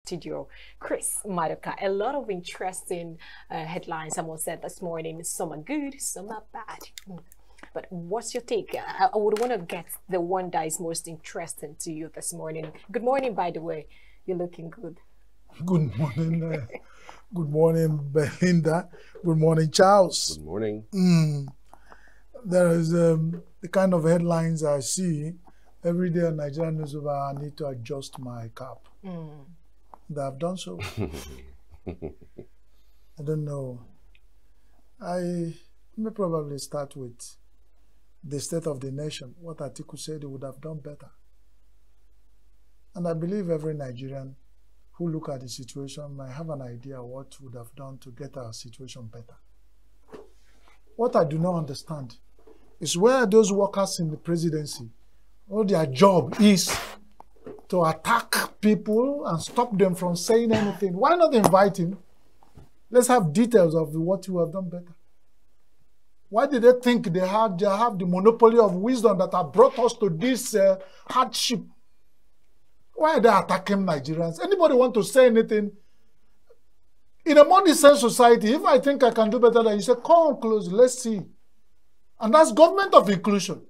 studio, Chris Maduka. A lot of interesting headlines, someone said this morning. Some are good, some are bad. But what's your take? I would want to get the one that is most interesting to you this morning. Good morning, by the way. You're looking good. Good morning. Good morning, Belinda. Good morning, Charles. Good morning. There is the kind of headlines I see every day on Nigerian newspaper. I need to adjust my cap. They have done so. I don't know. I may probably start with the state of the nation. What Atiku said, he would have done better. And I believe every Nigerian who look at the situation might have an idea what would have done to get our situation better. What I do not understand is where those workers in the presidency, all their job is to attack people and stop them from saying anything. Why not invite him? Let's have details of what you have done better. Why did they think they have the monopoly of wisdom that have brought us to this hardship? Why are they attacking Nigerians? Anybody want to say anything? In a more decent society, if I think I can do better than you, say, come close, let's see. And that's government of inclusion.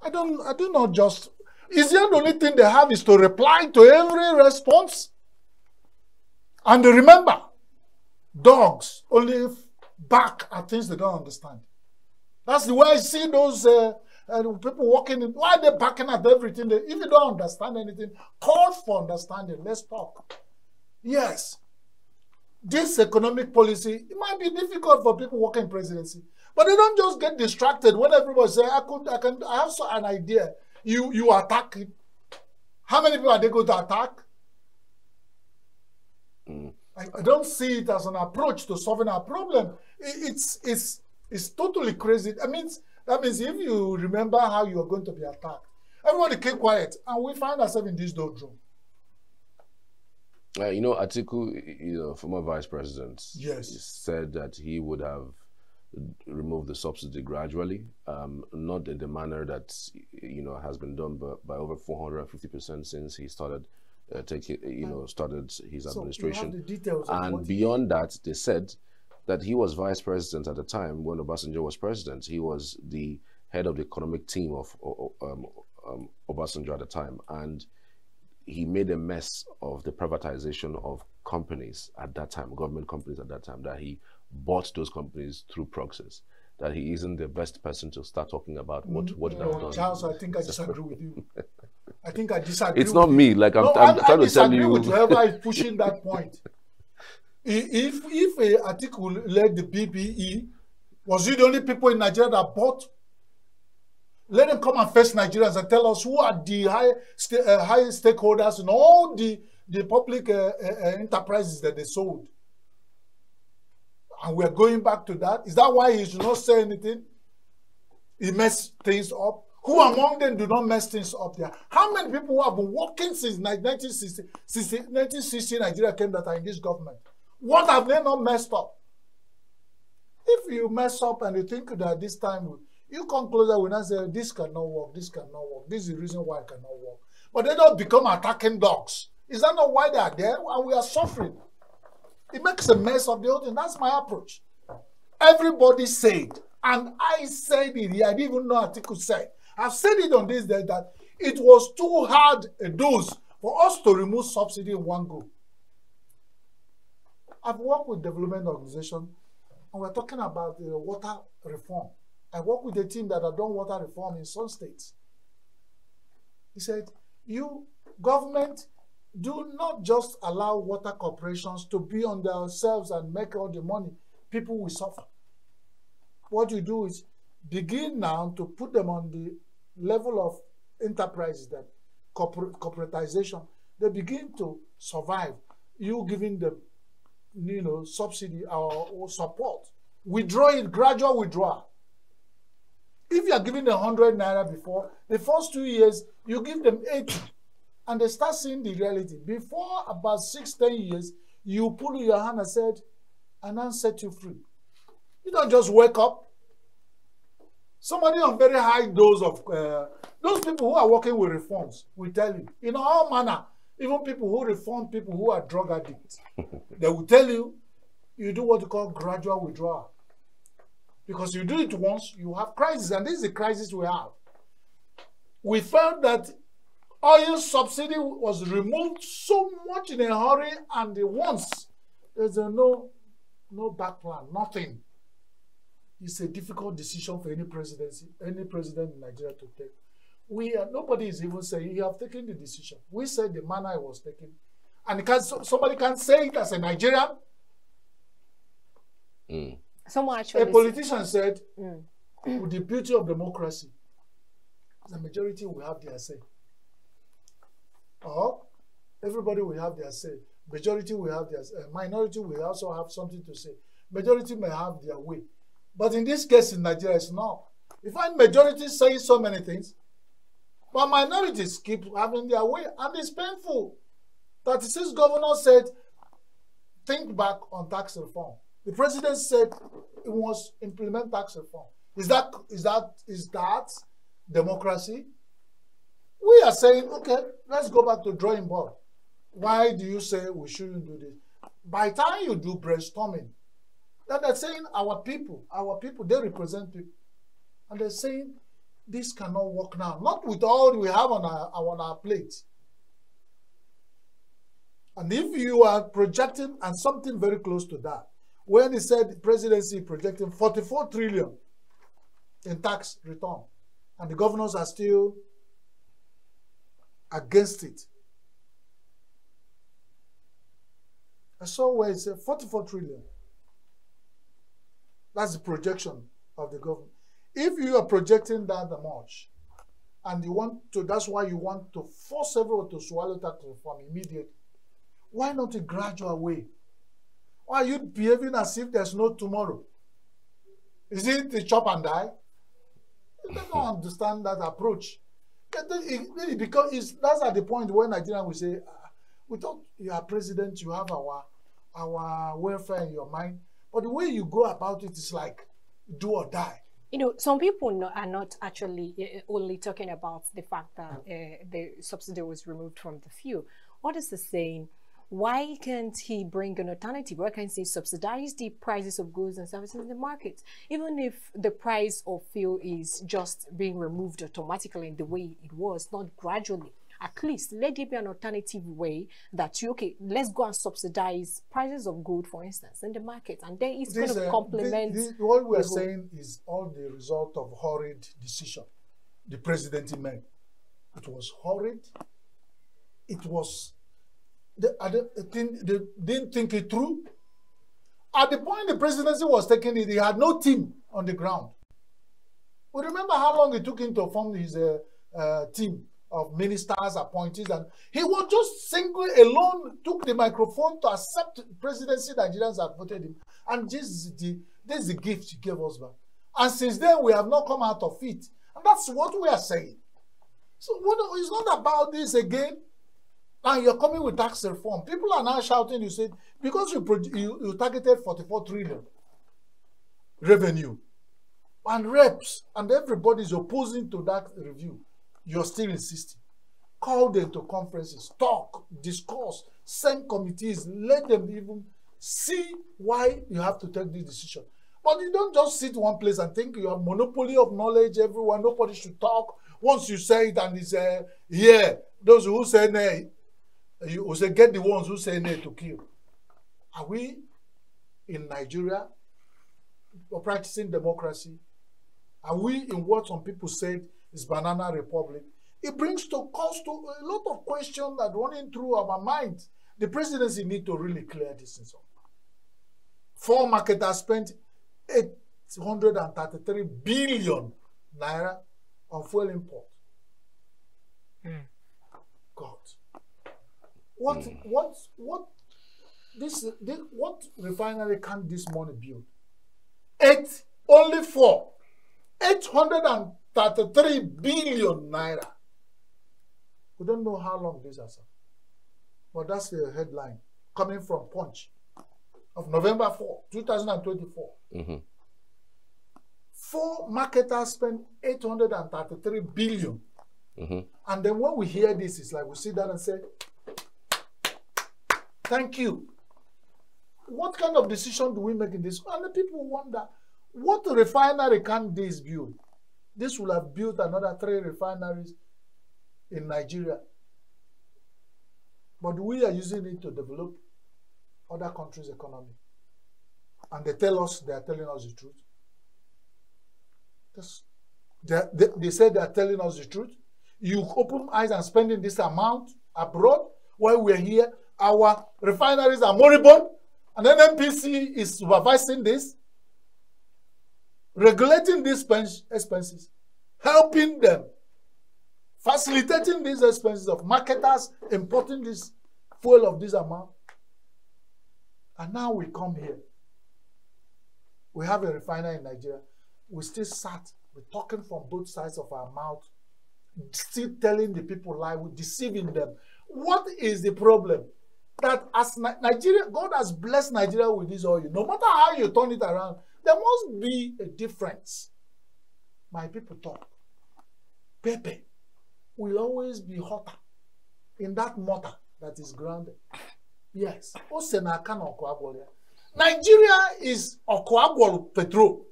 I do not just, is the only thing they have is to reply to every response? And remember, dogs only bark at things they don't understand. That's the way I see those people walking in. Why are they barking at everything? If you don't understand anything, call for understanding. Let's talk. Yes, this economic policy, it might be difficult for people working in presidency, but they don't just get distracted when everybody says, I have an idea. You attack it. How many people are they going to attack? I don't see it as an approach to solving our problem. It's totally crazy. That means if you remember how you are going to be attacked, everybody keep quiet, and we find ourselves in this doldrum. Atiku, former vice president, yes, said that he would have removed the subsidy gradually, not in the manner that has been done by over 450% since he started started his administration. You have the details and beyond that, they said that he was vice president at the time when Obasanjo was president. He was the head of the economic team of Obasanjo at the time, and he made a mess of the privatization of companies at that time, government companies at that time, that he bought those companies through proxies, that he isn't the best person to start talking about what did have done. Charles, I think I disagree with you. I think I disagree. It's not me. Like I'm trying to tell you. I disagree with whoever is pushing that point. If Atiku led the BBE, was he the only people in Nigeria that bought? Let them come and face Nigerians and tell us who are the high stakeholders in all the public enterprises that they sold. And we're going back to that. Is that why he should not say anything? He messed things up. Who among them do not mess things up there? How many people who have been working since 1960 Nigeria came that are in this government? What have they not messed up? If you mess up and you think that this time, you come closer, we not say, this cannot work, this cannot work. This is the reason why it cannot work. But they don't become attacking dogs. Is that not why they are there? And we are suffering. It makes a mess of the whole thing. That's my approach. Everybody said, and I said it here, I didn't even know Atiku said. I've said it on this day that it was too hard a dose for us to remove subsidy in one go. I've worked with development organizations, and we're talking about water reform. I work with a team that have done water reform in some states. He said, you, government, do not just allow water corporations to be on themselves and make all the money. People will suffer. What you do is begin now to put them on the level of enterprises, that corporatization. They begin to survive. You giving them, subsidy or support. Withdraw it, gradual withdrawal. If you are giving them 100 naira before, the first 2 years, you give them 80. And they start seeing the reality. Before about 6-10 years, you pull your hand and said, and I'll set you free. You don't just wake up. Somebody on very high dose of those people who are working with reforms will tell you, in all manner, even people who reform people who are drug addicts, they will tell you, you do what you call gradual withdrawal. Because you do it once, you have crisis, and this is the crisis we have. We found that oil subsidy was removed so much in a hurry, and once there's no back plan, nothing. It's a difficult decision for any president in Nigeria to take. Nobody is even saying you have taken the decision. We said the manner it was taken, and somebody can't say it as a Nigerian. A politician said, with the beauty of democracy, the majority will have their say. Or everybody will have their say. Majority will have their say. Minority will also have something to say. Majority may have their way. But in this case in Nigeria, it's not. You find majority saying so many things, but minorities keep having their way, and it's painful. 36 governors said, think back on tax reform. The president said he wants to implement tax reform. Is that democracy? We are saying, okay, let's go back to drawing board. Why do you say we shouldn't do this? By the time you do brainstorming, then they're saying our people, they represent people. And they're saying this cannot work now. Not with all we have on our plate. And if you are projecting, and something very close to that, when he said presidency projecting 44 trillion in tax return, and the governors are still against it. I saw where it said 44 trillion. That's the projection of the government. If you are projecting that much, and you want to, that's why you want to force everyone to swallow tax reform immediately, why not a gradual way? Why are you behaving as if there's no tomorrow? Is it the chop and die? I don't understand that approach. Because that's at the point where Nigerians will say, we thought you are president, you have our welfare in your mind. But the way you go about it is like do or die. You know, some people are not actually only talking about the fact that the subsidy was removed from the fuel. Others are saying, why can't he bring an alternative? Why can't he subsidize the prices of goods and services in the market? Even if the price of fuel is just being removed automatically in the way it was, not gradually. At least let there be an alternative way that let's go and subsidize prices of goods, for instance, in the market, and then it's going to complement. What we are saying is all the result of hurried decision the president made. It was hurried. It was. They didn't think it through. At the point the presidency was taking it, he had no team on the ground. We remember how long it took him to form his team of ministers, appointees, and he was just single alone, took the microphone to accept presidency. Nigerians had voted him, and this is the gift he gave us back. And since then, we have not come out of it, and that's what we are saying. So it's not about this again. And you're coming with tax reform. People are now shouting, you said, because you targeted 44 trillion revenue, and reps, and everybody's opposing to that review. You're still insisting. Call them to conferences, talk, discuss, send committees, let them even see why you have to take this decision. But you don't just sit one place and think you have monopoly of knowledge, everyone, nobody should talk. Once you say it and it's those who say nay, you will say, get the ones who say nay to kill. Are we in Nigeria practicing democracy? Are we in what some people said is banana republic? It brings to cost to a lot of questions that running through our minds. The presidency need to really clear this thing up. 4 marketers spent 833 billion naira on fuel import. God. What refinery can this money build? Only 4. 833 billion naira. We don't know how long this has. But that's the headline coming from Punch of November 4, 2024. 4 marketers spend 833 billion. Mm-hmm. And then when we hear this, it's like we sit down and say, thank you. What kind of decision do we make in this? And the people wonder, what refinery can this build? This will have built another 3 refineries in Nigeria. But we are using it to develop other countries' economy. And they tell us, they are telling us the truth. They say they are telling us the truth. You open eyes and spending this amount abroad while we're here. Our refineries are moribund. And then NPC is supervising this, regulating these expenses, helping them, facilitating these expenses of marketers importing this fuel of this amount. And now we come here. We have a refinery in Nigeria. We still sat, we're talking from both sides of our mouth, still telling the people lie, we're deceiving them. What is the problem? That as Nigeria, God has blessed Nigeria with this oil. No matter how you turn it around, there must be a difference. My people talk. Pepper will always be hotter in that mortar that is grounded. Yes. Nigeria is Okoagwal petrol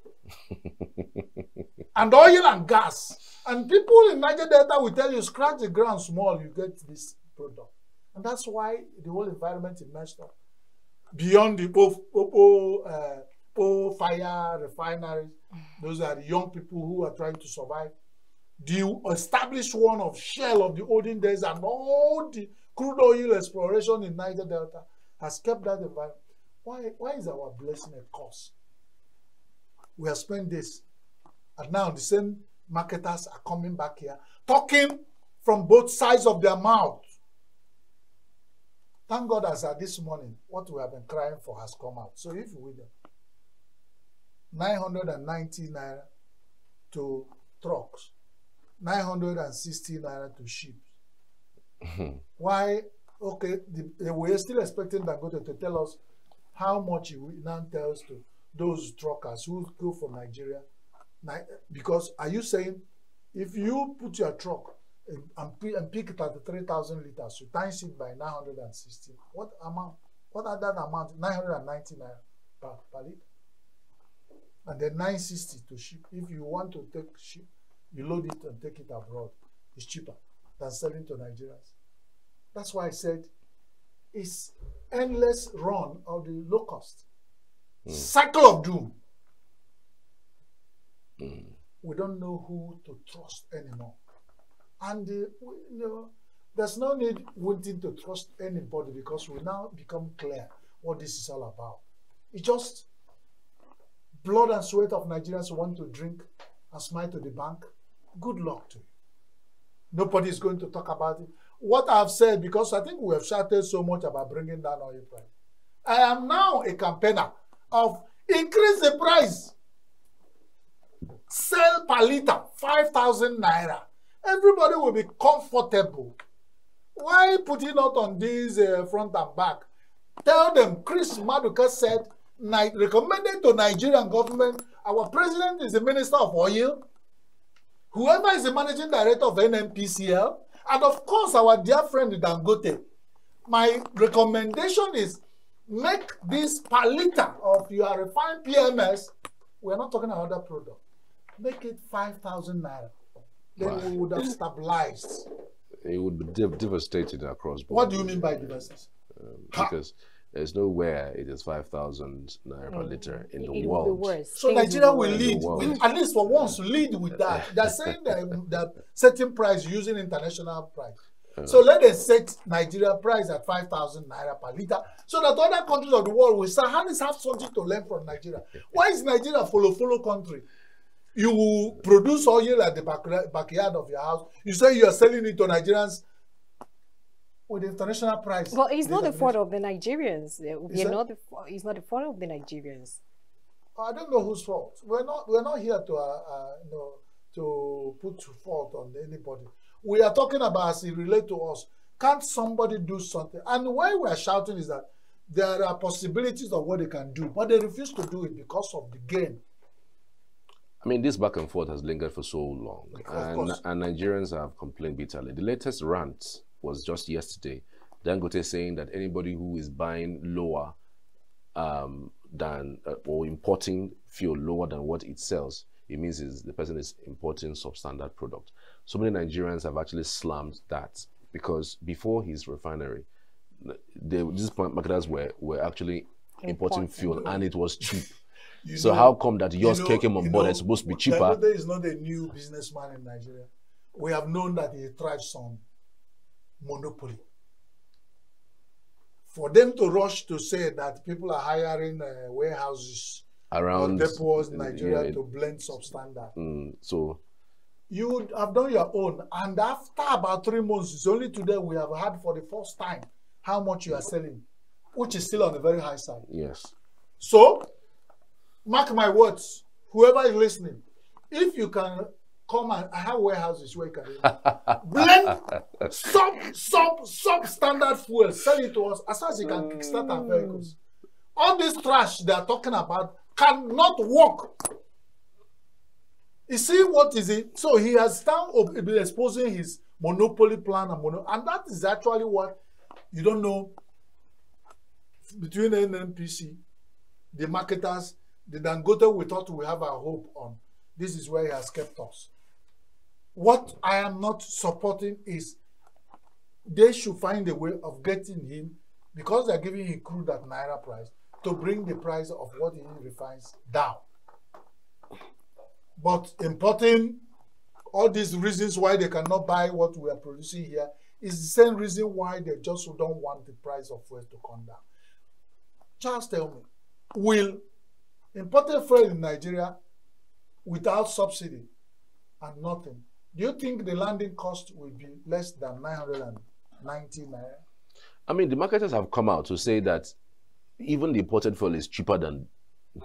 and oil and gas. And people in Niger Delta will tell you, scratch the ground small, you get this product. And that's why the whole environment is messed up. Beyond the fire refineries, those are the young people who are trying to survive. The established one of Shell of the olden days and all the crude oil exploration in Niger Delta has kept that environment. Why is our blessing a curse? We have spent this, and now the same marketers are coming back here, talking from both sides of their mouth. Thank God, as at this morning, what we have been crying for has come out. So if we 990 naira to trucks, 960 naira to ships. Why? Okay, we're still expecting Dangote to tell us how much he now tells to those truckers who go from Nigeria. Because are you saying if you put your truck and pick it at 3,000 liters, you times it by 960, what amount? What are that amount? 990 naira per liter. And then 960 to ship. If you want to take ship, you load it and take it abroad. It's cheaper than selling to Nigerians. That's why I said it's endless run of the low cost. Cycle of doom. We don't know who to trust anymore. And there's no need wanting to trust anybody because we now become clear what this is all about. It's just blood and sweat of Nigerians who want to drink and smile to the bank. Good luck to you. Nobody is going to talk about it. What I've said, because I think we have shouted so much about bringing down oil price. I am now a campaigner of increase the price. Sell per liter, 5,000 naira. Everybody will be comfortable. Why putting out on this front and back? Tell them Chris Maduka said, recommended to Nigerian government, our president is the minister of oil, whoever is the managing director of NNPCL, and of course our dear friend Dangote. My recommendation is make this per liter of your refined PMS, we're not talking about other product, make it 5,000 naira. Then we would have stabilized. It would be devastating across board. What do you mean by devastating? Because there's nowhere it is 5,000 naira per liter in the world. Will be worse. So Nigeria will lead, at least for once, lead with that. They're saying that setting price using international price. So let us set Nigeria price at 5,000 naira per liter, so that other countries of the world will say, how does have something to learn from Nigeria? Why is Nigeria a follow country? You will produce oil at the backyard of your house. You say you are selling it to Nigerians with international price. Well, it's not the fault of the Nigerians. It's not the fault of the Nigerians. I don't know whose fault. We're not here to put fault on anybody. We are talking about as it relates to us. Can't somebody do something? And why we are shouting is that there are possibilities of what they can do, but they refuse to do it because of the gain. I mean, this back and forth has lingered for so long, and Nigerians have complained bitterly. The latest rant was just yesterday. Dangote saying that anybody who is buying lower than or importing fuel lower than what it sells, it means the person is importing substandard product. So many Nigerians have actually slammed that because before his refinery, these marketers were actually importing fuel and it was cheap. So how come that yours came on board? It's supposed to be cheaper. Dangote is not a new businessman in Nigeria. We have known that he thrives on monopoly. For them to rush to say that people are hiring warehouses around depots in Nigeria to blend substandard. So you would have done your own. And after about 3 months, it's only today we have had for the first time how much you are selling, which is still on the very high side. Yes. So, mark my words, whoever is listening, if you can come and I have warehouses where you can blend substandard fuel, sell it to us as far as you can kickstart our vehicles. All this trash they are talking about cannot work. You see what is it? So he has now been exposing his monopoly plan and that is actually what you don't know between NNPC, the marketers, the Dangote we thought we have our hope on. This is where he has kept us. What I am not supporting is they should find a way of getting him, because they're giving him crude at Naira price, to bring the price of what he refines down. But importing all these reasons why they cannot buy what we are producing here is the same reason why they just don't want the price of fuel to come down. Charles, tell me, will imported fuel in Nigeria without subsidy and nothing, do you think the landing cost will be less than 990 naira? I mean, the marketers have come out to say that even the imported fuel is cheaper than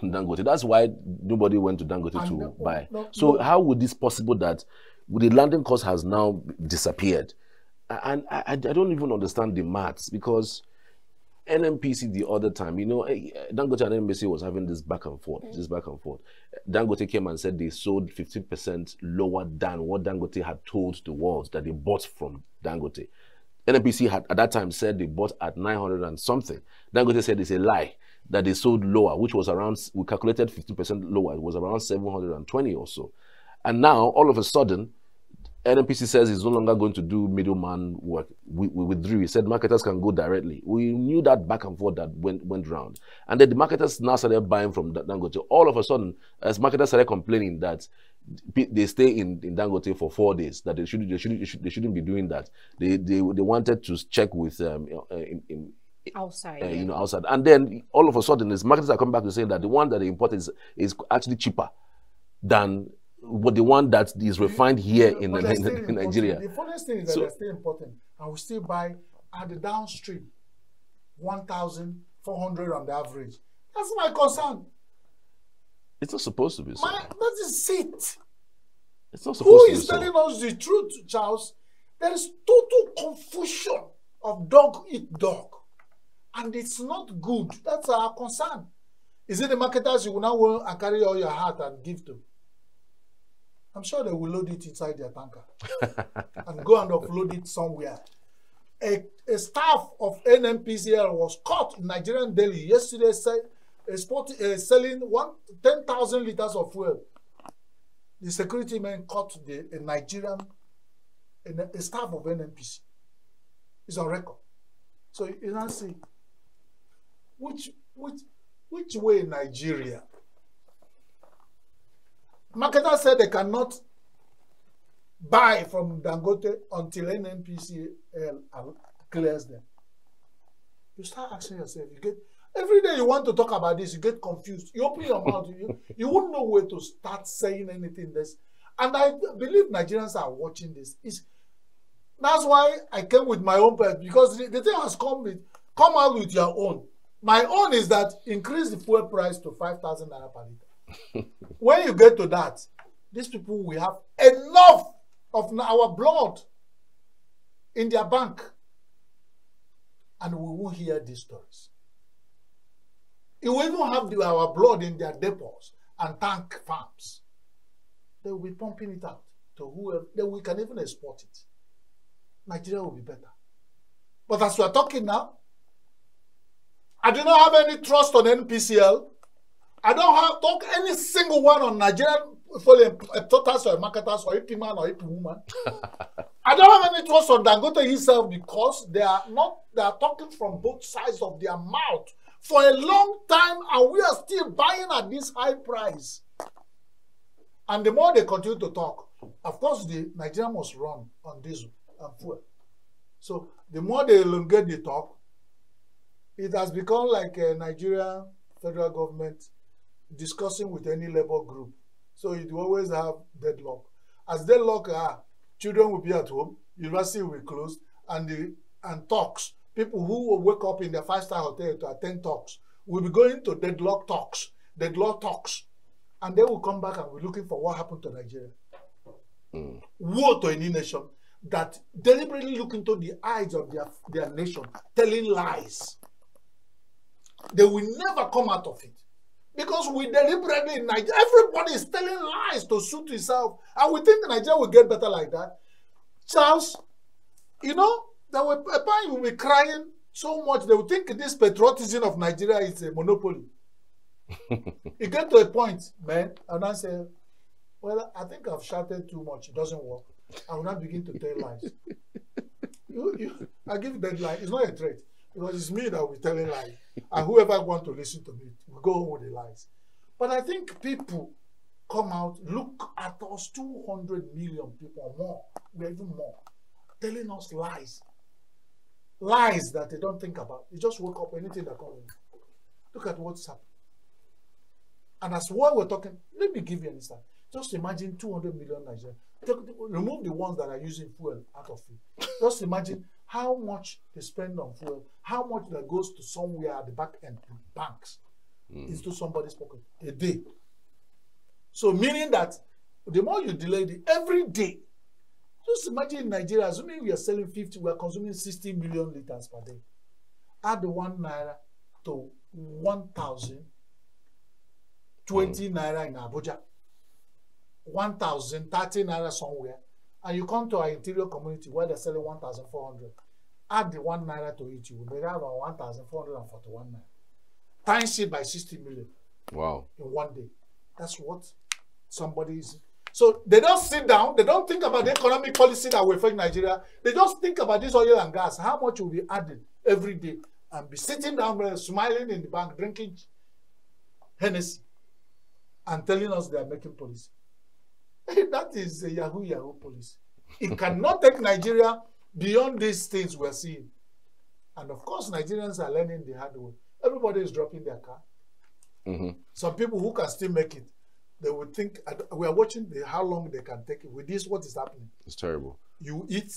Dangote. That's why nobody went to Dangote to buy. So how would this possible that the landing cost has now disappeared? And I don't even understand the maths, because NNPC the other time, you know, Dangote and NNPC was having this back and forth, Dangote came and said they sold 15% lower than what Dangote had told the world that they bought from Dangote. NNPC had at that time said they bought at 900 and something. Dangote said it's a lie, that they sold lower, which was around, we calculated 50% lower, it was around 720 or so. And now, all of a sudden, NNPC says it's no longer going to do middleman work. We withdrew. He said marketers can go directly. We knew that back and forth that went round. And then the marketers now started buying from Dangote. All of a sudden, as marketers started complaining that they stay in Dangote for 4 days, that they shouldn't be doing that. They wanted to check with outside, you know, outside. And then all of a sudden, these marketers are coming back to saying that the one that they import is actually cheaper than the one that is refined here in Nigeria. The funniest thing is that they're still important, and we still buy at the downstream 1,400 on the average. That's my concern. It's not supposed to be so. That is it. It's not supposed to be so. Who is telling us the truth, Charles? There is total confusion of dog eat dog, and it's not good. That's our concern. Is it the marketers you will now want to carry all your heart and give to? I'm sure they will load it inside their tanker and go and offload it somewhere. A staff of NNPCL was caught in Nigerian Delhi yesterday selling 10,000 liters of fuel. The security men caught a Nigerian, a staff of NNPC. It's on record. So you now see which way in Nigeria. Marketers said they cannot buy from Dangote until NNPCL clears them. You start asking yourself, every day you want to talk about this, you get confused. You open your mouth, you won't know where to start saying anything. And I believe Nigerians are watching this. That's why I came with my own part, because the thing has come out with your own. My own is that increase the fuel price to 5,000 naira per liter. When you get to that, these people will have enough of our blood in their bank, and we won't hear these stories. You will even have our blood in their depots and tank farms. they will be pumping it out to whoever. Then we can even export it. Nigeria will be better. But as we are talking now, I do not have any trust on NPCL. I don't talk any single one on Nigerian totals or marketers or EP man or EP woman. I don't have any trust on Dangote himself because they are talking from both sides of their mouth for a long time, and we are still buying at this high price. And the more they continue to talk, of course, the Nigeria must run on diesel and fuel. So the more they elongate the talk, it has become like a Nigerian federal government discussing with any labor group. So it will always have deadlock. As deadlock children will be at home, university will be closed, and talks. People who will wake up in their 5-star hotel to attend talks will be going to deadlock talks, and they will come back and be looking for what happened to Nigeria. Woe to any nation that deliberately look into the eyes of their nation, telling lies. They will never come out of it. Because we deliberately, everybody is telling lies to suit himself. And we think Nigeria will get better like that. Charles, you know, a parent will be crying so much, they will think this patriotism of Nigeria is a monopoly. You get to a point, man, and I say, well, I think I've shouted too much. It doesn't work. I will not begin to tell lies. I give deadline. It's not a threat. Because it's me that will be telling lies. And whoever wants to listen to me will go home with the lies. But I think people come out, look at us, 200 million people or more, we're even more, telling us lies. Lies that they don't think about. They just wake up, anything that comes in. Look at what's happening. And that's why we're talking. Let me give you an instance. Just imagine 200 million Nigerians. Remove the ones that are using fuel out of it. Just imagine how much they spend on fuel, how much that goes to somewhere at the back end, to banks, into somebody's pocket a day. So meaning that the more you delay it, every day, just imagine in Nigeria, assuming we are selling 50, we are consuming 60 million liters per day. Add the 1 naira to 1,000, 20 naira in Abuja, 1,000, 30 naira somewhere, and you come to our interior community where they're selling 1,400. Add the 1 naira to it, you will have 1,441 naira. Times it by 60 million. Wow. In one day. That's what somebody is. So they don't sit down, they don't think about the economic policy that will affect Nigeria. They just think about this oil and gas, how much will be added every day, and be sitting down, smiling in the bank, drinking Hennessy, and telling us they are making policy. That is a Yahoo policy. It cannot take Nigeria beyond these things we're seeing. And of course, Nigerians are learning the hard way. Everybody is dropping their car. Some people who can still make it, they would think, we are watching how long they can take it. With this, what is happening? It's terrible. You eat,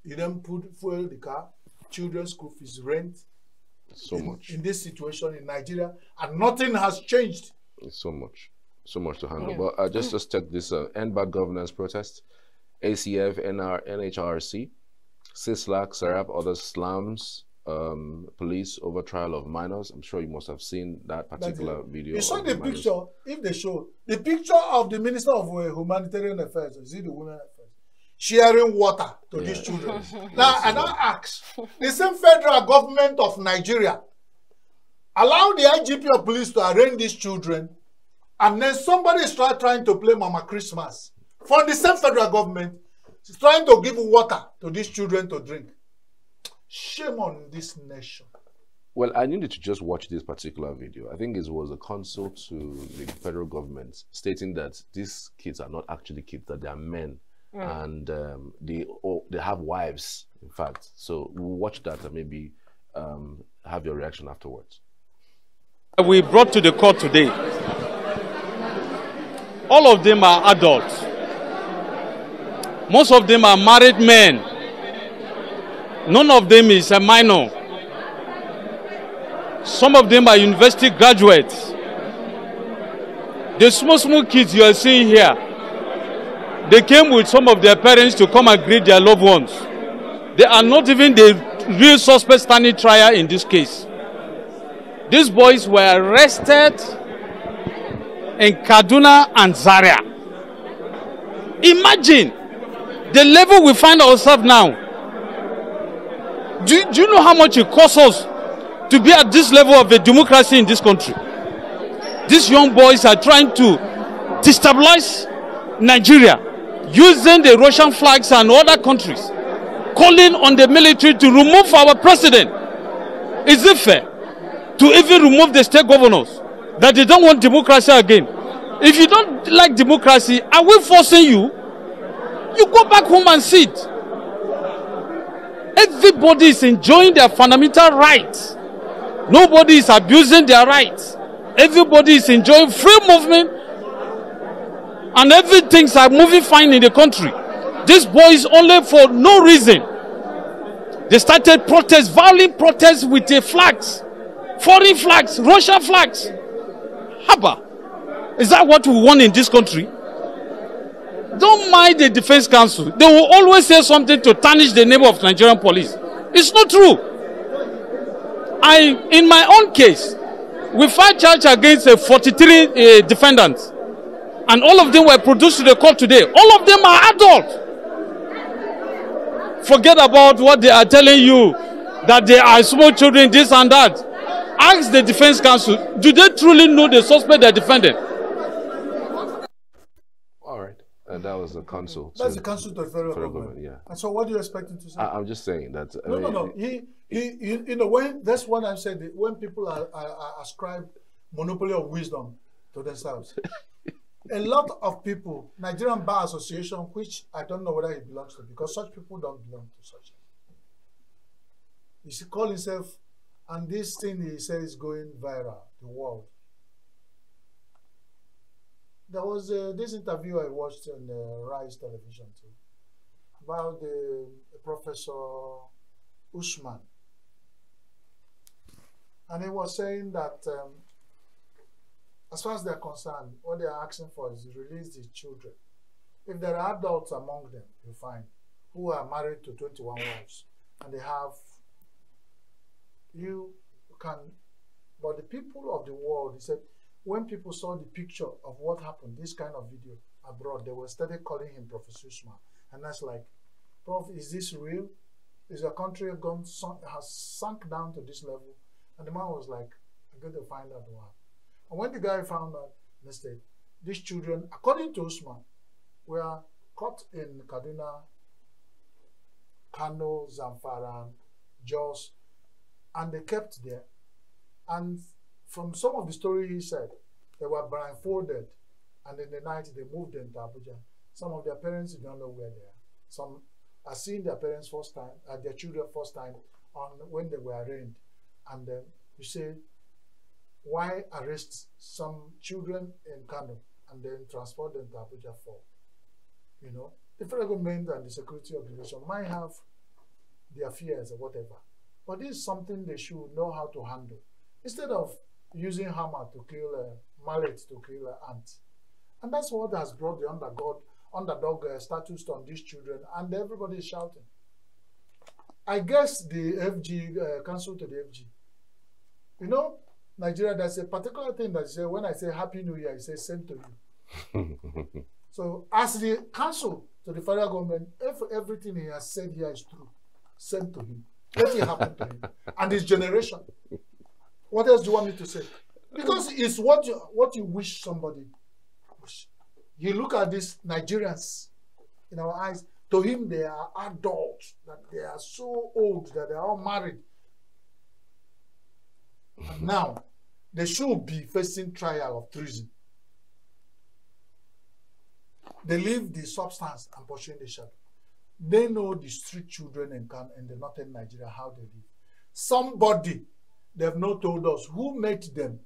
you then put fuel in the car, children's school fees, rent. So much. In this situation in Nigeria, and nothing has changed. It's so much to handle. But just take this End Bad Governance protest. ACF, NHRC, CISLAC, SERAP, other slums, police over trial of minors. I'm sure you must have seen that particular video. You saw the picture, if they show, the picture of the Minister of Humanitarian Affairs, is it the Women Affairs, sharing water to these children. Now, and I ask, the same federal government of Nigeria allow the IGP of police to arraign these children, and then somebody is trying to play Mama Christmas. For the same federal government, is trying to give water to these children to drink. Shame on this nation. Well, I needed to just watch this particular video. I think it was a consult to the federal government stating that these kids are not actually kids, that they are men. And they have wives, in fact. So we'll watch that and maybe have your reaction afterwards. We brought to the court today, all of them are adults. Most of them are married men. None of them is a minor. Some of them are university graduates. The small kids you are seeing here, they came with some of their parents to come and greet their loved ones. They are not even the real suspects standing trial in this case. These boys were arrested in Kaduna and Zaria. Imagine the level we find ourselves now. Do you know how much it costs us to be at this level of a democracy in this country? These young boys are trying to destabilize Nigeria using the Russian flags and other countries, calling on the military to remove our president. Is it fair to even remove the state governors that they don't want democracy again? If you don't like democracy, are we forcing you? You go back home and sit. Everybody is enjoying their fundamental rights. Nobody is abusing their rights. Everybody is enjoying free movement, and everything's are moving fine in the country. These boys, only for no reason, they started protests, violent protests with the flags, foreign flags, Russian flags. Haba, is that what we want in this country? Don't mind the Defense Council. They will always say something to tarnish the name of Nigerian police. It's not true. In my own case, we filed charge against 43 defendants, and all of them were produced to the court today. All of them are adults. Forget about what they are telling you, that they are small children, this and that. Ask the Defense Council, do they truly know the suspect they're defending? All right. And that was the council. That's the council to the federal government. Yeah. And so what do you expect him to say? I'm just saying that. No. He you know, when that's what I'm saying, when people are ascribed monopoly of wisdom to themselves. A lot of people, Nigerian Bar Association, which I don't know whether it belongs to, because such people don't belong to such. He call himself, and this thing he says is going viral, the world. There was this interview I watched on Rise television too, about the Professor Usman. And he was saying that as far as they're concerned, what they're asking for is to release the children. If there are adults among them, you find, who are married to 21 wives, and they have, you can, but the people of the world, he said, when people saw the picture of what happened, this kind of video abroad, they were started calling him Professor Usman. And that's like, Prof, is this real? Is your country has sunk down to this level? And the man was like, I'm going to find out what. And when the guy found out, they said, these children, according to Usman, were caught in Kaduna, Kano, Zamfara, Jos, and they kept there. And from some of the story he said, they were blindfolded, and in the night they moved them to Abuja. Some of their parents don't know where they are. Some are seeing their parents first time, their children first time on when they were arraigned. And then you say, why arrest some children in Kano and then transport them to Abuja for? You know, the federal government and the security organization might have their fears or whatever, but this is something they should know how to handle. Instead of using hammer to kill a mallet to kill an ant. And that's what has brought the underdog status on these children, and everybody is shouting. I guess the FG, council to the FG, you know, Nigeria, there's a particular thing that say, when I say Happy New Year, I say same to you. So as the council to the federal government, if everything he has said here is true, same to him. Let it happen to him and his generation. What else do you want me to say? Because it's what you wish somebody wish. You look at these Nigerians in our eyes, to him they are adults, that they are so old, that they are all married. And now, they should be facing trial of treason. They leave the substance and pursue the shadow. They know the street children in the northern Nigeria, how they live. Somebody, they have not told us who made them,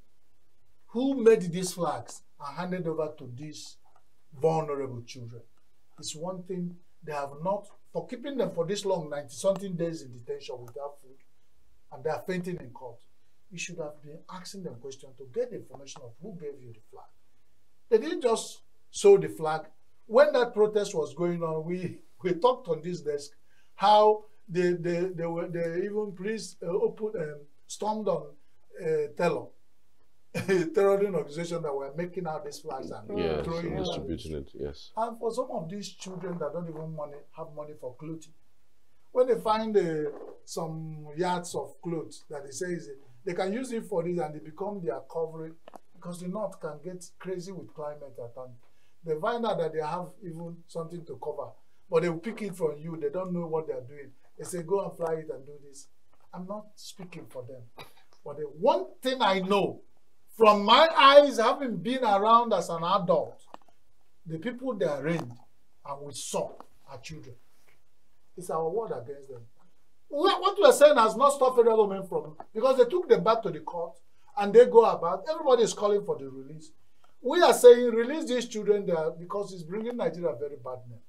who made these flags and handed over to these vulnerable children. It's one thing they have not, for keeping them for this long, 90-something days in detention without food, and they are fainting in court. You should have been asking them questions to get the information of who gave you the flag. They didn't just show the flag. When that protest was going on, we talked on this desk how they even stormed on Tello terrorism organization that were making out these flags and Yes, throwing and it. distributing it, yes. And for some of these children that don't even have money for clothing, when they find some yards of clothes that they say they can use it for this and they become their covering, because the North can get crazy with climate at times. They find out that they have even something to cover, but they will pick it from you. They don't know what they are doing. They say, go and fly it and do this. I'm not speaking for them. But the one thing I know, from my eyes, having been around as an adult, the people they arraigned and we saw are children. It's our word against them. What we are saying has not stopped federal government from, because they took them back to the court and they go about, everybody is calling for the release. We are saying release these children there because it's bringing Nigeria a very bad name.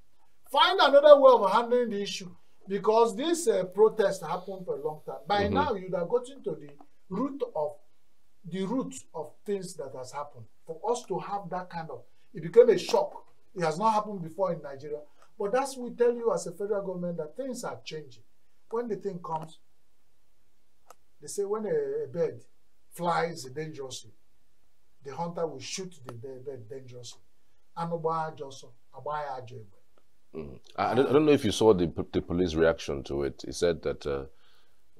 Find another way of handling the issue, because this protest happened for a long time. By now, you'd have gotten to the root of things that has happened. For us to have that kind of, it became a shock. It has not happened before in Nigeria. But that's we tell you as a federal government that things are changing. When the thing comes, they say when a bird flies dangerously, the hunter will shoot the bird dangerously. I don't know if you saw the police reaction to it. He said that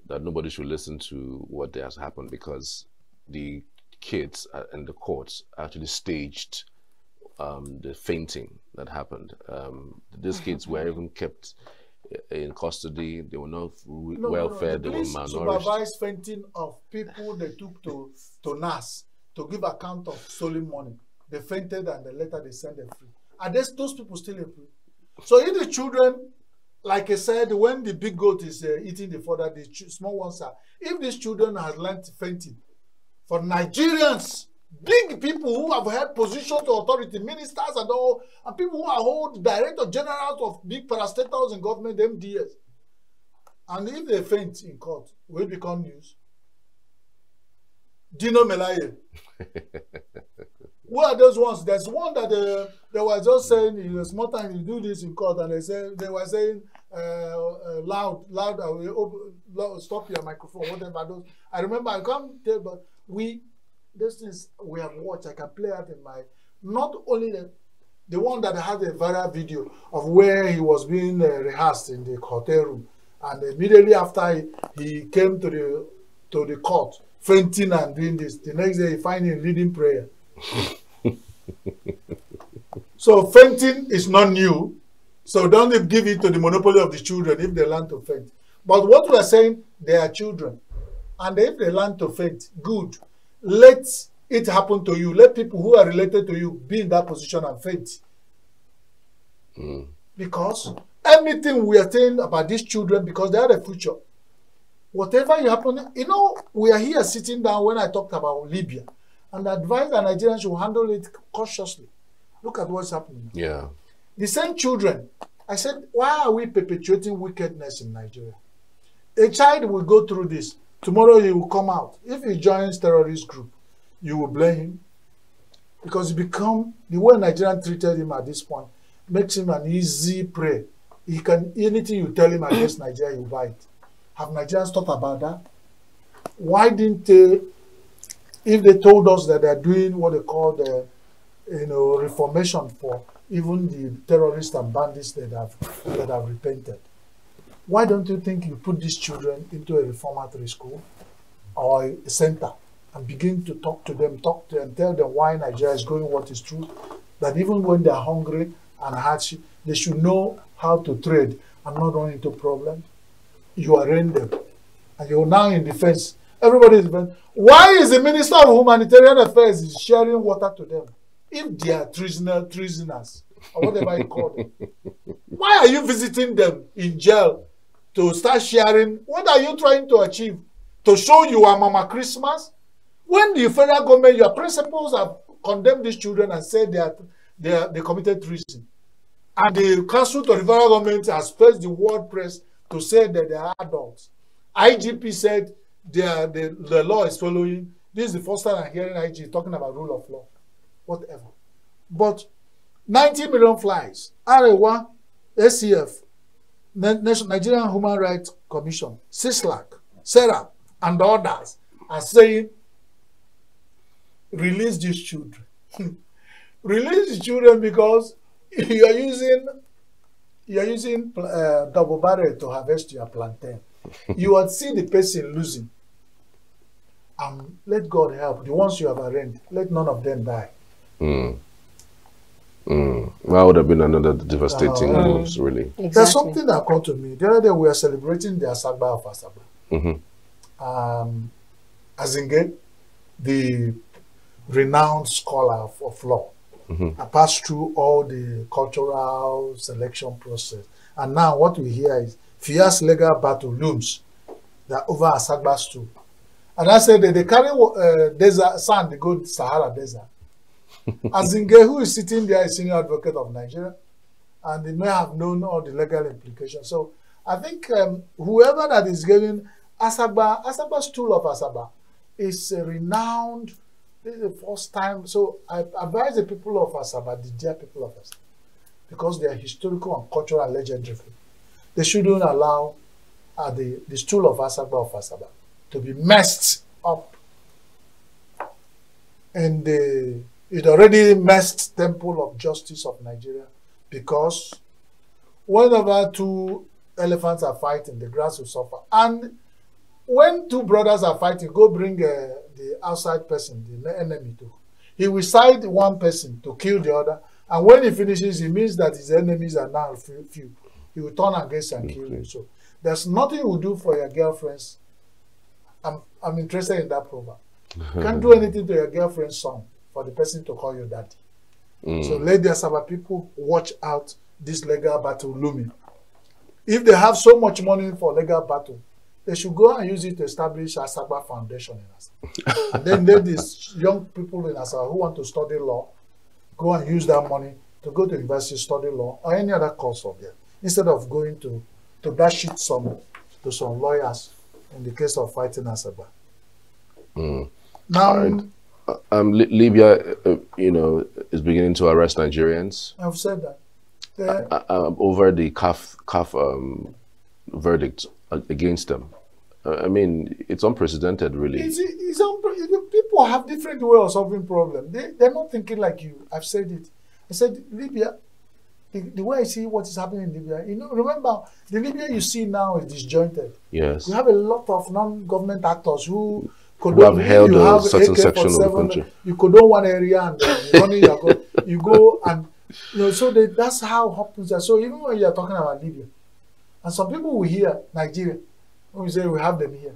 that nobody should listen to what has happened because the kids and the courts actually staged the fainting that happened. These kids were even kept in custody. They were not well fed. They were malnourished. Supervised fainting of people they took to NAS to give account of stolen money. They fainted and later they sent them free. Are those people still in free? So if the children, like I said, when the big goat is eating the fodder, the small ones are. If these children have learned fainting, for Nigerians, big people who have held positions of authority, ministers and all, and people who are hold director generals of big parastatals in government, MDS, and if they faint in court, will it become news? Dino Melaye. Who are those ones? There's one that they were just saying, in a small time you do this in court, and they were saying loud, stop your microphone, whatever. I remember, I can't tell, but those things we have watched, I can play out in my, not only the one that had a viral video of where he was being rehearsed in the hotel room, and immediately after he came to the court, fainting and doing this, the next day he find him leading prayer. So fainting is not new, so don't give it to the monopoly of the children if they learn to faint. But what we are saying, they are children, and if they learn to faint, good. Let it happen to you. Let people who are related to you be in that position and faint. Because anything we are saying about these children, because they are the future. Whatever happen, you know, we are here sitting down when I talked about Libya and advise the Nigerians should handle it cautiously. Look at what's happening. Yeah. The same children, I said, why are we perpetuating wickedness in Nigeria? A child will go through this. Tomorrow he will come out. If he joins terrorist group, you will blame him. Because the way Nigerian treated him at this point makes him an easy prey. He can, anything you tell him against Nigeria, he will buy it. Have Nigerians thought about that? Why didn't they, if they told us that they're doing what they call the, reformation for even the terrorists and bandits that have repented, why don't you think you put these children into a reformatory school or a center and begin to talk to them, tell them why Nigeria is going what is true, that even when they're hungry and hardship, they should know how to trade and not run into problems. You arraign them, and you're now in defense. Everybody is defense. Why is the Minister of Humanitarian Affairs sharing water to them? If they are treasoners, or whatever you call them. Why are you visiting them in jail to start sharing? What are you trying to achieve? To show you are Mama Christmas? When the federal government, your principals have condemned these children and said they committed treason, and the council to the federal government has placed the word press to say that they are adults. IGP said the law is following. This is the first time I'm hearing IG talking about rule of law. Whatever. But 90 million flies, Arewa, ACF, Nigerian Human Rights Commission, CISLAC, SERA, and others are saying release these children. Release the children because you are using double barrel to harvest your plantain. You will see the person losing. Let God help. The ones you have arranged, let none of them die. That would have been another devastating news, really. Exactly. There's something that occurred to me. The other day we were celebrating the Asagba of Asaba. Azinge, the renowned scholar of law, I passed through all the cultural selection process. And now what we hear is fierce legal battle looms that over Asagba stool. And I said that they carry desert sand, they go to Sahara Desert. Azinge, who is sitting there, is senior advocate of Nigeria, and they may have known all the legal implications. So I think whoever that is giving Asaba stool of Asaba is renowned. This is the first time. So I advise the people of Asaba, the dear people of Asaba, because they are historical and cultural and legendary. They shouldn't allow the stool of Asaba to be messed up. And it already messed Temple of Justice of Nigeria, because whenever two elephants are fighting, the grass will suffer. And when two brothers are fighting, go bring the outside person, the enemy too. He will side one person to kill the other. And when he finishes, it means that his enemies are now few. He will turn against and kill you. So there's nothing you will do for your girlfriends. I'm interested in that proverb. You can't do anything to your girlfriend's son for the person to call you daddy. So let the Asaba people watch out this legal battle looming. If they have so much money for legal battle, they should go and use it to establish Asaba Foundation in Asaba. And then let these young people in Asaba who want to study law go and use that money to go to university, study law, or any other course of them, instead of going to dash it to some lawyers in the case of fighting Asaba. Now, Libya, is beginning to arrest Nigerians. I've said that. Over the CAF verdict against them. I mean, it's unprecedented, really. People have different ways of solving problems. They're not thinking like you. I've said it. I said, Libya, the way I see what is happening in Libya, remember, the Libya you see now is disjointed. Yes. You have a lot of non-government actors who have held a certain section of the country. You could own one area and you go and, so that's how it happens. So even when you're talking about Libya, and some people will hear Nigeria, when we say we have them here,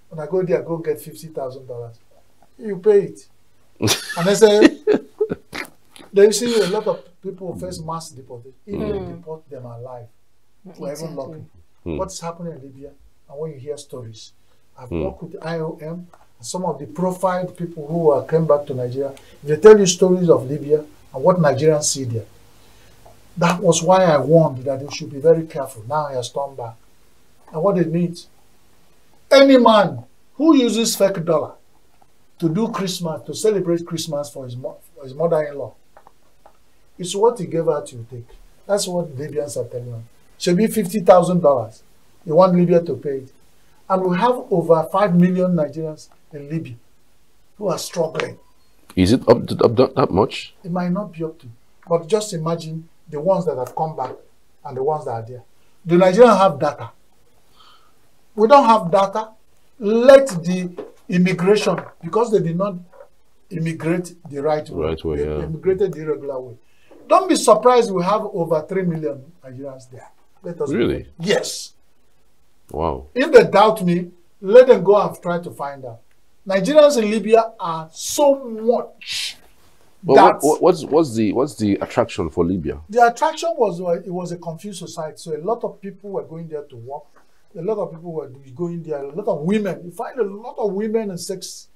when I go there, go get $50,000. You pay it. And they say, they see a lot of people face mass deportation. Even they deport them alive. We're even lucky. What's happening in Libya? And when you hear stories, I've worked with IOM and some of the profiled people who came back to Nigeria. They tell you stories of Libya and what Nigerians see there. That was why I warned that they should be very careful. Now he has turned back. And what it means, any man who uses fake dollar to do Christmas, to celebrate Christmas for his mother-in-law, it's what he gave her to take. That's what Libyans are telling him. Should be $50,000. They want Libya to pay it. And we have over 5 million Nigerians in Libya who are struggling. Is it up that much? It might not be up to. But just imagine the ones that have come back and the ones that are there. The Nigerians have data. We don't have data. Let the immigration, because they did not immigrate the right way. They immigrated the irregular way. Don't be surprised we have over 3 million Nigerians there. Let us really? Yes. Wow. If they doubt me, let them go and try to find out. Nigerians in Libya are so much. Well, what's the attraction for Libya? The attraction was it was a confused society. So a lot of people were going there to work. A lot of people were going there. A lot of women. You find a lot of women in sex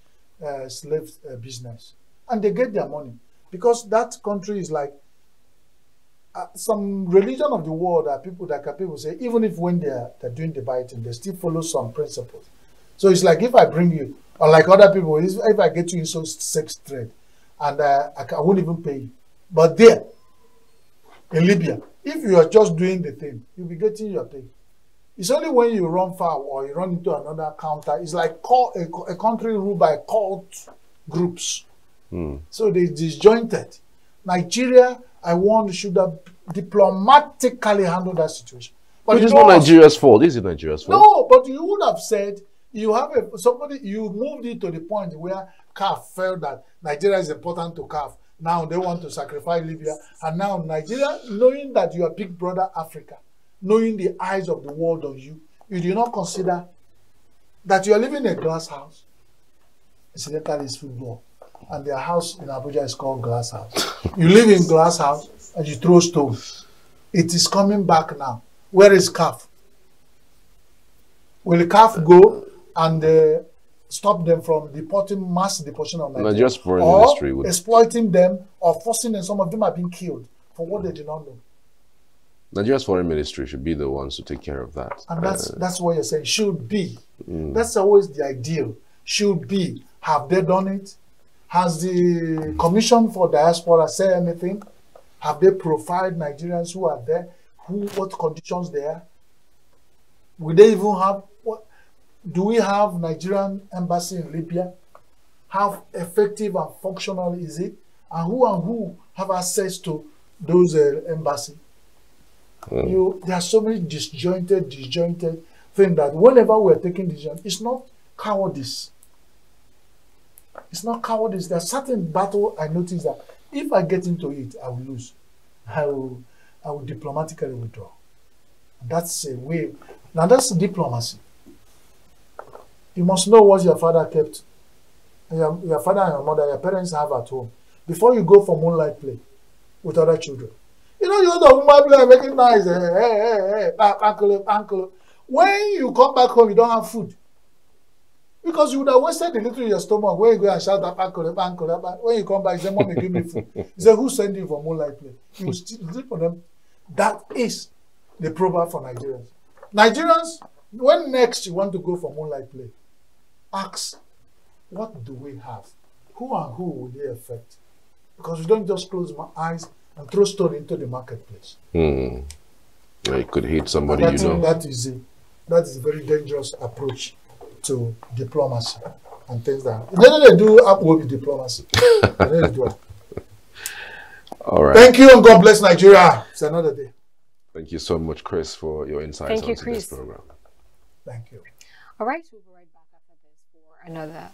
slave business, and they get their money because that country is like some religion of the world. That people say even if when they're doing the biting, they still follow some principles. So it's like if I bring you, or like other people, if I get you into sex trade, and I won't even pay you. But there, in Libya, if you are just doing the thing, you'll be getting your pay. It's only when you run foul or you run into another counter. It's like a country ruled by cult groups. So they disjointed. Nigeria, I warned, should have diplomatically handled that situation. But it is not Nigeria's fault. Is it Nigeria's fault? No, but you would have said you have somebody, you moved it to the point where CAF felt that Nigeria is important to CAF. Now they want to sacrifice Libya. And now Nigeria, knowing that you are big brother Africa, knowing the eyes of the world on you, you do not consider that you are living in a glass house. Incidentally, it's football. And their house in Abuja is called Glass House. You live in Glass House and you throw stones. It is coming back now. Where is CAF? Will CAF go and stop them from deporting, mass deportation of Nigeria? Nigeria's foreign ministry would exploiting them or forcing them. Some of them have been killed for what they did not know. Nigeria's foreign ministry should be the ones to take care of that. And that's what you're saying. Should be. That's always the ideal. Should be. Have they done it? Has the Commission for Diaspora said anything? Have they profiled Nigerians who are there? What conditions they are? Will they even have what? Do we have Nigerian embassy in Libya? How effective and functional is it? And who have access to those embassy? There are so many disjointed things that whenever we're taking decisions, it's not cowardice. It's not cowardice. There's certain battle I notice that if I get into it, I will lose. I will diplomatically withdraw. That's a way. Now that's diplomacy. You must know what your father kept. Your father and your mother, your parents have at home. Before you go for moonlight play with other children. You know, you're the woman play making noise. Hey, uncle. When you come back home, you don't have food. Because you would have wasted a little in your stomach when you go and shout at uncle. When you come back, you say, Mommy, give me food. You say, who sent you for moonlight play? You sleep for them. That is the proverb for Nigerians. Nigerians, when next you want to go for moonlight play, ask, what do we have? Who and who will they affect? Because you don't just close my eyes and throw stone into the marketplace. You could hit somebody, you know. That is a very dangerous approach to diplomacy and things that they do with diplomacy. All right. Thank you and God bless Nigeria. It's another day. Thank you so much, Chris, for your insights onto this program. Thank you. All right, we'll be right back after this for another